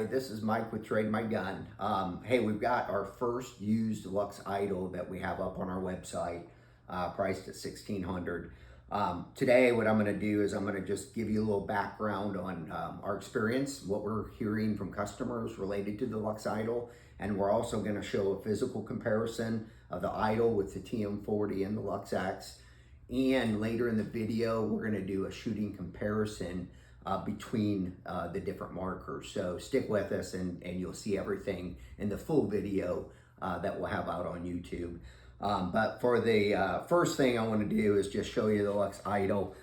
this is Mike with Trade My Gun. Hey, we've got our first used Luxe IDOL that we have up on our website, priced at $1,600. Today, what I'm going to do is I'm going to just give you a little background on our experience, what we're hearing from customers related to the Luxe IDOL, and we're also going to show a physical comparison of the IDOL with the TM40 and the Luxe X. And later in the video, we're going to do a shooting comparison between the different markers. So stick with us and you'll see everything in the full video that we'll have out on YouTube. But for the first thing I want to do is just show you the Luxe IDOL.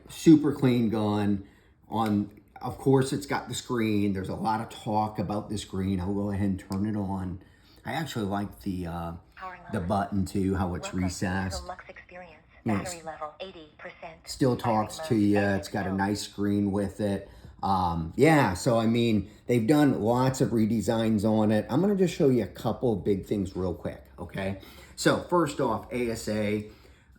Super clean gun. Of course, it's got the screen. There's a lot of talk about the screen. I'll go ahead and turn it on. I actually like the button too, how it's recessed. Battery level 80%. Still talks to you. It's got a nice screen with it. So I mean, they've done lots of redesigns on it. I'm going to just show you a couple of big things real quick, okay? So first off, ASA.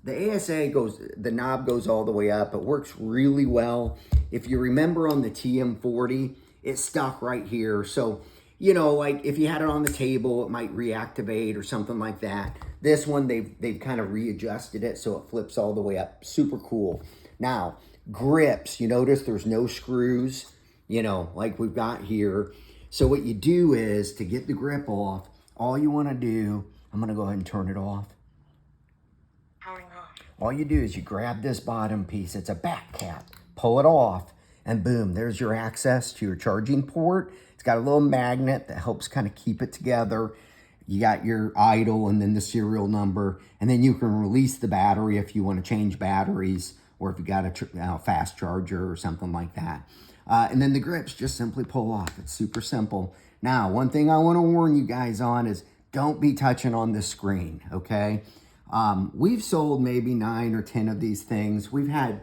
The ASA the knob goes all the way up. It works really well. If you remember on the TM40, it's stuck right here. So, like if you had it on the table, it might reactivate or something like that. This one, they've kind of readjusted it so it flips all the way up. Super cool. Now, grips, you notice there's no screws, like we've got here. So what you do is, to get the grip off, all you want to do, I'm going to go ahead and turn it off. Powering off. All you do is you grab this bottom piece. It's a back cap. Pull it off, and boom, there's your access to your charging port. It's got a little magnet that helps kind of keep it together. You got your IDOL and then the serial number, and then you can release the battery if you want to change batteries, or if you got a fast charger or something like that. And then the grips just simply pull off. It's super simple. Now, one thing I want to warn you guys on is don't be touching on the screen, okay? We've sold maybe 9 or 10 of these things. We've had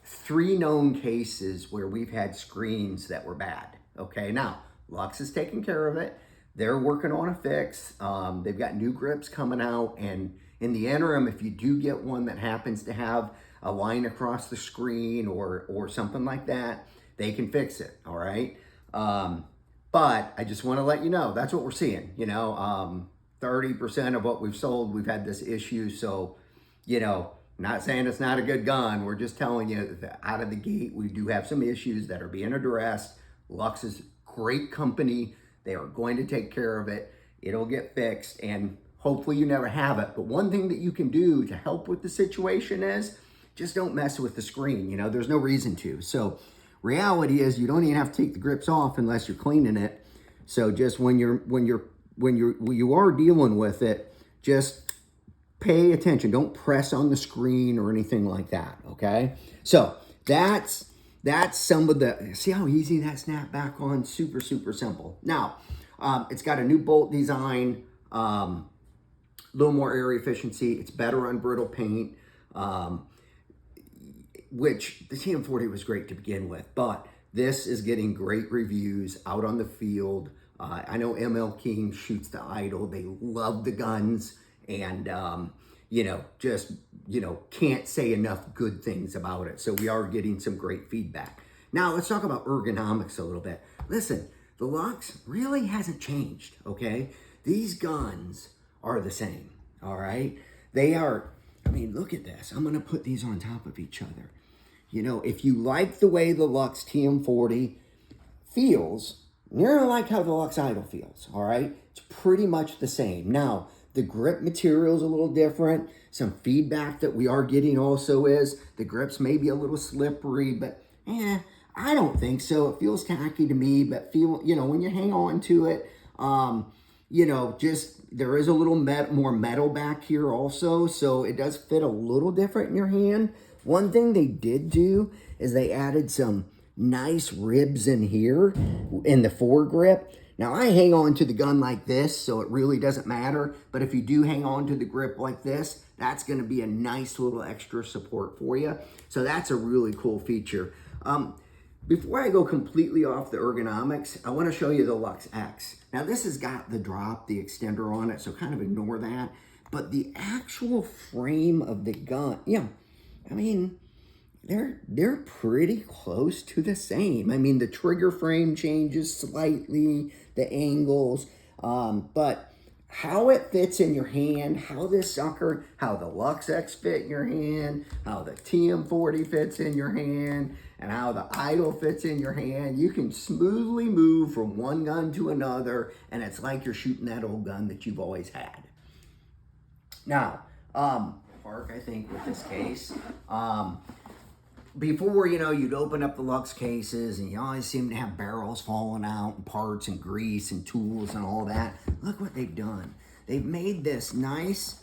3 known cases where we've had screens that were bad, okay? Now, Luxe is taking care of it. They're working on a fix. They've got new grips coming out, and in the interim, if you do get one that happens to have a line across the screen or something like that, they can fix it, all right? But I just want to let you know, that's what we're seeing, 30% of what we've sold, we've had this issue. So, not saying it's not a good gun. We're just telling you that out of the gate, we do have some issues that are being addressed. Luxe is a great company. They are going to take care of it. It'll get fixed, and hopefully you never have it. But one thing that you can do to help with the situation is just don't mess with the screen. There's no reason to. So reality is you don't even have to take the grips off unless you're cleaning it. So just when you are dealing with it, just pay attention. Don't press on the screen or anything like that, okay? So that's some of the, see how easy that snap back on? Super, super simple. Now, it's got a new bolt design, a little more area efficiency. It's better on brittle paint, which the TM40 was great to begin with, but this is getting great reviews out on the field. I know ML King shoots the IDOL. They love the guns, and can't say enough good things about it. So we are getting some great feedback. Now let's talk about ergonomics a little bit. Listen, the Luxe really hasn't changed, okay? These guns are the same, all right? They are, look at this. I'm gonna put these on top of each other. If you like the way the Luxe TM40 feels, you're gonna like how the Luxe IDOL feels, all right? It's pretty much the same. Now, the grip material is a little different. Some feedback that we are getting also is the grips may be a little slippery, but I don't think so. It feels tacky to me, but when you hang on to it, there is a little more metal back here also, so it does fit a little different in your hand. One thing they did do is they added some nice ribs in here in the foregrip. Now, I hang on to the gun like this, so it really doesn't matter. But if you do hang on to the grip like this, that's going to be a nice little extra support for you. So that's a really cool feature. Before I go completely off the ergonomics, I want to show you the Luxe X. Now, this has got the drop, the extender on it, so kind of ignore that. But the actual frame of the gun, they're pretty close to the same. I mean, the trigger frame changes slightly, the angles, but how it fits in your hand, how the Luxe X fit in your hand, how the TM40 fits in your hand, and how the Idol fits in your hand, you can smoothly move from one gun to another, and it's like you're shooting that old gun that you've always had. Now, Park, I think, with this case, before, you'd open up the Luxe cases and you always seem to have barrels falling out and parts and grease and tools and all that. Look what they've done. They've made a nice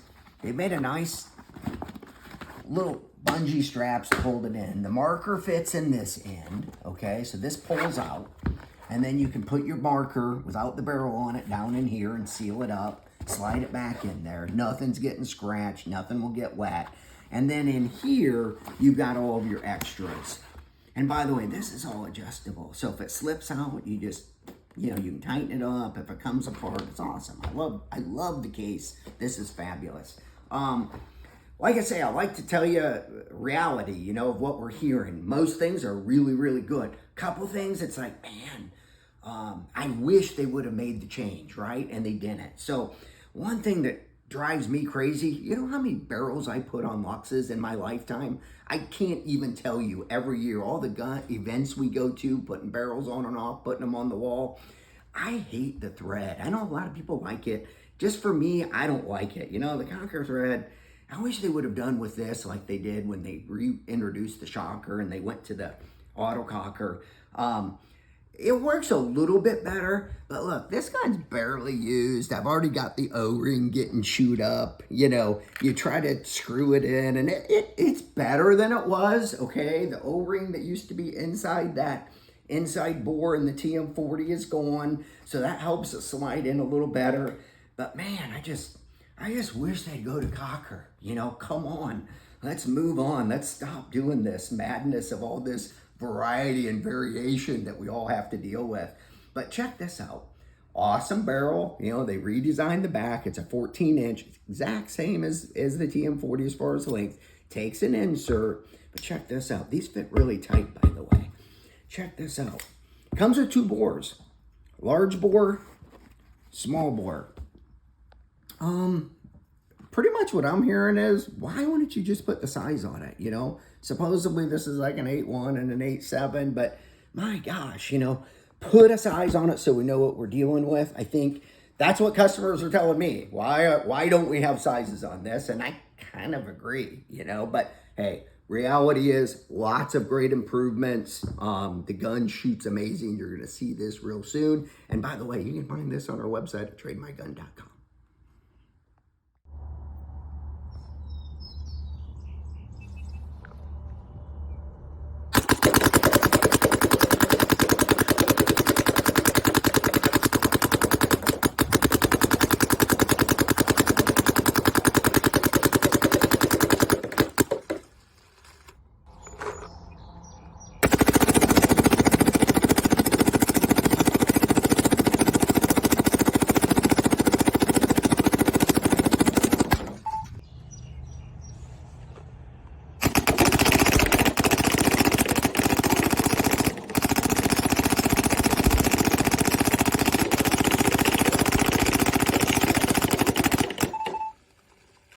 little bungee straps to hold it in. The marker fits in this end, okay? So this pulls out, and then you can put your marker without the barrel on it down in here and seal it up, slide it back in there. Nothing's getting scratched, nothing will get wet. And then in here, you've got all of your extras. And by the way, this is all adjustable. So if it slips out, you just, you can tighten it up. If it comes apart, it's awesome. I love the case. This is fabulous. Like I say, I like to tell you reality, of what we're hearing. Most things are really, really good. Couple things, it's like, man, I wish they would have made the change, right? And they didn't. So one thing that drives me crazy, you know how many barrels I put on Luxes in my lifetime? I can't even tell you. Every year, all the gun events we go to, putting barrels on and off, putting them on the wall. I hate the thread. I know a lot of people like it. Just for me, I don't like it. The Conquer thread, I wish they would have done with this like they did when they reintroduced the shocker and they went to the autococker. It works a little bit better, but look, this gun's barely used. I've already got the O-ring getting chewed up. You try to screw it in, and it's better than it was, okay? The O-ring that used to be inside that inside bore in the TM40 is gone, so that helps it slide in a little better. But man, I just wish they'd go to cocker. Come on, let's move on. Let's stop doing this madness of all this variety and variation that we all have to deal with. But check this out. Awesome barrel. They redesigned the back. It's a 14-inch, exact same as the TM40 as far as length. Takes an insert, but check this out. These fit really tight, by the way. Check this out. Comes with 2 bores. Large bore, small bore. Pretty much what I'm hearing is, why wouldn't you just put the size on it, Supposedly this is like an 8.1 and an 8.7, but my gosh, put a size on it so we know what we're dealing with. I think that's what customers are telling me. Why don't we have sizes on this? And I kind of agree, but hey, reality is lots of great improvements. The gun shoots amazing. You're going to see this real soon. And by the way, you can find this on our website at trademygun.com.